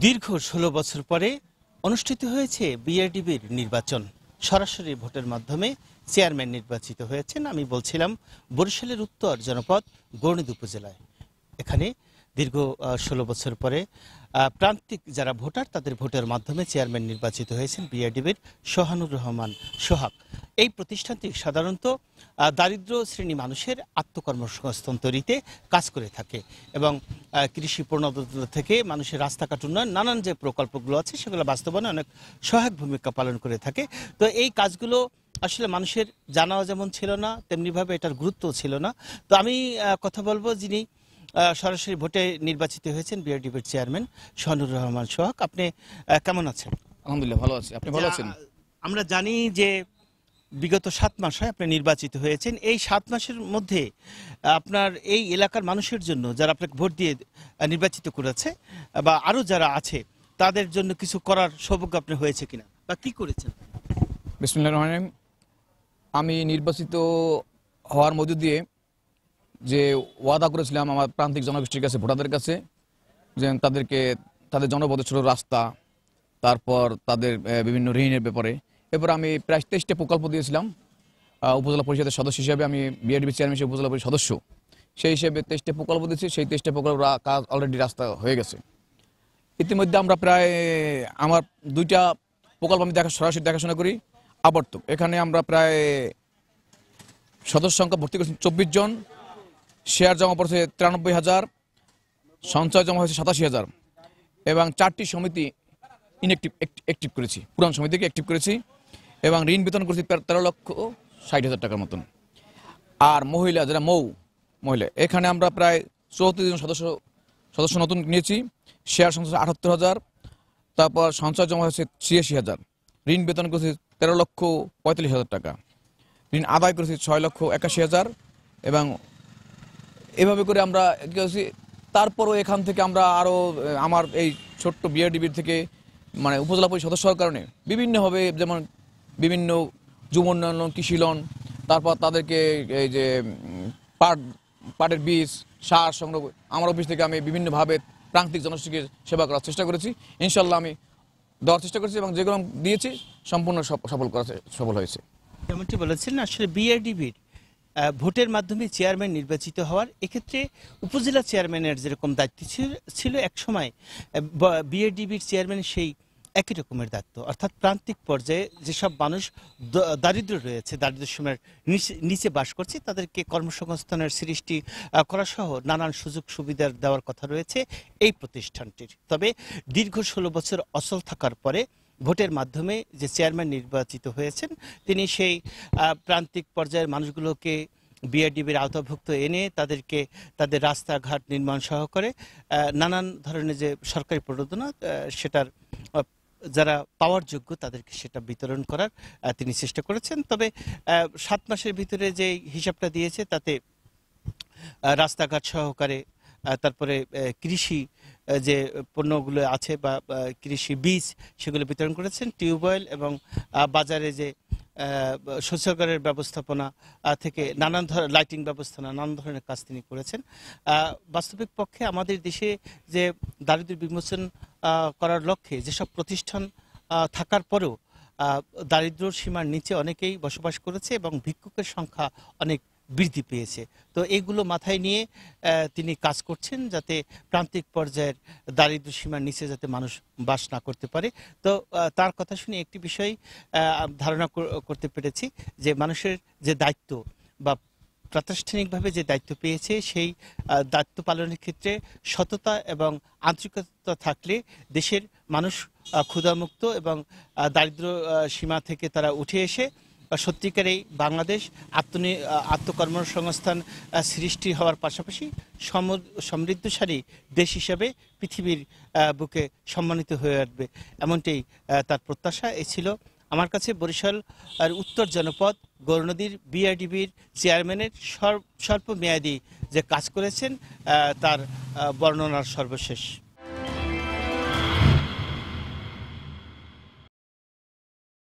দীর্ঘ ১৬ বছর পরে অনুষ্ঠিত হয়েছে বিআরডিবির নির্বাচন। সরাসরি ভোটের মাধ্যমে চেয়ারম্যান নির্বাচিত হয়েছেন। আমি বলছিলাম বরিশালের উত্তর জনপদ গৌরনদী উপজেলায়। এখানে দীর্ঘ ১৬ বছর পরে প্রান্তিক যারা ভোটার তাদের ভোটের মাধ্যমে চেয়ারম্যান নির্বাচিত হয়েছেন বিআরডিবির সোহানুর রহমান সোহাগ। এই প্রতিষ্ঠানটি সাধারণত দারিদ্র শ্রেণী মানুষের আত্মকর্মসংস্থান তৈরিতে কাজ করে থাকে এবং কৃষি প্রণোদনা থেকে মানুষের রাস্তাঘাট উন্নয়ন নানান যে প্রকল্পগুলো আছে সেগুলো বাস্তবায়নে অনেক সহায়ক ভূমিকা পালন করে থাকে। তো এই কাজগুলো আসলে মানুষের জানাও যেমন ছিল না, তেমনিভাবে এটার গুরুত্বও ছিল না। তো আমি কথা বলবো যিনি সরাসরি ভোটে নির্বাচিত হয়েছেন বিআরডিবির চেয়ারম্যান সোহানুর রহমান সোহাগ। আপনি কেমন আছেন? আলহামদুলিল্লাহ ভালো আছি। আপনি ভালো আছেন? আমরা জানি যে বিগত ৭ মাস হয় আপনি নির্বাচিত হয়েছেন। এই ৭ মাসের মধ্যে আপনার এই এলাকার মানুষের জন্য যারা আপনাকে ভোট দিয়ে নির্বাচিত করেছে বা আরও যারা আছে তাদের জন্য কিছু করার সৌভাগ্য আপনি হয়েছে কিনা বা কি করেছেন? বিসমিল্লাহির রহমানির রহিম। আমি নির্বাচিত হওয়ার মধ্য দিয়ে যে ওয়াদা করেছিলাম আমার প্রান্তিক জনগোষ্ঠীর কাছে, ভোটারদের কাছে, যে তাদেরকে তাদের জনপদের ছোট রাস্তা, তারপর তাদের বিভিন্ন ঋণের ব্যাপারে, এরপর আমি প্রায় 23টা প্রকল্প দিয়েছিলাম। উপজেলা পরিষদের সদস্য হিসেবে আমি বিআরডিবি চেয়ারম্যান হিসেবে উপজেলা পরিষদ সদস্য, সেই হিসেবে 23টা প্রকল্প দিয়েছি। সেই 23টা প্রকল্প কাজ অলরেডি রাস্তা হয়ে গেছে। ইতিমধ্যে আমরা প্রায় আমার 2টা প্রকল্প আমি সরাসরি দেখাশোনা করি। আবর্তক এখানে আমরা প্রায় সদস্য সংখ্যা ভর্তি করেছি 24 জন, শেয়ার জমা পড়েছে 93,000, সঞ্চয় জমা হয়েছে 87,000 এবং 4টি সমিতি অ্যাক্টিভ করেছি, পুরান সমিতিকে অ্যাক্টিভ করেছি এবং ঋণ বিতরণ করেছি 13,60,000 টাকার মতন। আর মহিলা যারা মহিলা এখানে আমরা প্রায় 34 জন সদস্য নতুন নিয়েছি। শেয়ার সংখ্যা 78,000, তারপর সঞ্চয় জমা হয়েছে 86,000, ঋণ বেতন করেছি 13,45,000 টাকা, ঋণ আদায় করেছি 6,81,000 এবং এভাবে করে আমরা করেছি। তারপরও এখান থেকে আমরা আরও আমার এই ছোট্ট বিআরডিবির থেকে মানে উপজেলা পরিষদ সদস্য হওয়ার কারণে বিভিন্নভাবে, যেমন বিভিন্ন যুব উন্নয়ন লোন, কৃষি লোন, তারপর তাদেরকে এই যে পাটের বীজ, সার সংগ্রহ, আমার অফিস থেকে আমি বিভিন্নভাবে প্রান্তিক জনগোষ্ঠীকে সেবা করার চেষ্টা করেছি। ইনশাল্লাহ আমি দেওয়ার চেষ্টা করেছি এবং যেগুলো দিয়েছি সম্পূর্ণ সফল হয়েছে। যেমনটি বলেছেন, আসলে বিআরডিবির ভোটের মাধ্যমে চেয়ারম্যান নির্বাচিত হওয়ার এক্ষেত্রে উপজেলা চেয়ারম্যানের যেরকম দায়িত্ব ছিল এক সময় বিআরডিবির চেয়ারম্যান সেই একই রকমের দায়িত্ব, অর্থাৎ প্রান্তিক পর্যায়ে যেসব মানুষ দারিদ্র রয়েছে, দারিদ্র সীমার নিচে বাস করছে, তাদেরকে কর্মসংস্থানের সৃষ্টি করা সহ নানান সুযোগ সুবিধা দেওয়ার কথা রয়েছে এই প্রতিষ্ঠানটির। তবে দীর্ঘ 16 বছর অচল থাকার পরে ভোটের মাধ্যমে যে চেয়ারম্যান নির্বাচিত হয়েছেন তিনি সেই প্রান্তিক পর্যায়ের মানুষগুলোকে বিআরডিবির আওতাভুক্ত এনে তাদেরকে তাদের রাস্তাঘাট নির্মাণ সহকারে নানান ধরনের যে সরকারি প্রণোদনা সেটার যারা পাওয়ার যোগ্য তাদেরকে সেটা বিতরণ করার তিনি চেষ্টা করেছেন। তবে 7 মাসের ভিতরে যে হিসাবটা দিয়েছে তাতে রাস্তাঘাট সহকারে, তারপরে কৃষি যে পণ্যগুলো আছে বা কৃষি বীজ সেগুলো বিতরণ করেছেন, টিউবওয়েল এবং বাজারে যে শৌচাগারের ব্যবস্থাপনা থেকে নানান ধরনের লাইটিং ব্যবস্থা, নানান ধরনের কাজ তিনি করেছেন। বাস্তবিক পক্ষে আমাদের দেশে যে দারিদ্র্য বিমোচন করার লক্ষ্যে যেসব প্রতিষ্ঠান থাকার পরেও দারিদ্র্য সীমার নিচে অনেকেই বসবাস করেছে এবং ভিক্ষুকের সংখ্যা অনেক বৃদ্ধি পেয়েছে। তো এগুলো মাথায় নিয়ে তিনি কাজ করছেন যাতে প্রান্তিক পর্যায়ের দারিদ্র্য সীমার নিচে যাতে মানুষ বাস না করতে পারে। তো তার কথা শুনে একটি বিষয় ধারণা করতে পেরেছি যে মানুষের যে দায়িত্ব বা প্রাতিষ্ঠানিকভাবে যে দায়িত্ব পেয়েছে সেই দায়িত্ব পালনের ক্ষেত্রে সততা এবং আন্তরিকতা থাকলে দেশের মানুষ ক্ষুধামুক্ত এবং দারিদ্র্য সীমা থেকে তারা উঠে এসে সত্যিকারেই বাংলাদেশ আত্মকর্মসংস্থান সৃষ্টি হওয়ার পাশাপাশি সমৃদ্ধশালী দেশ হিসাবে পৃথিবীর বুকে সম্মানিত হয়ে উঠবে, এমনটাই তার প্রত্যাশা। এ ছিল আমার কাছে বরিশাল আর উত্তর জনপদ গৌরনদীর বিআরডিবির চেয়ারম্যানের স্বল্প মেয়াদী যে কাজ করেছেন তার বর্ণনার সর্বশেষ।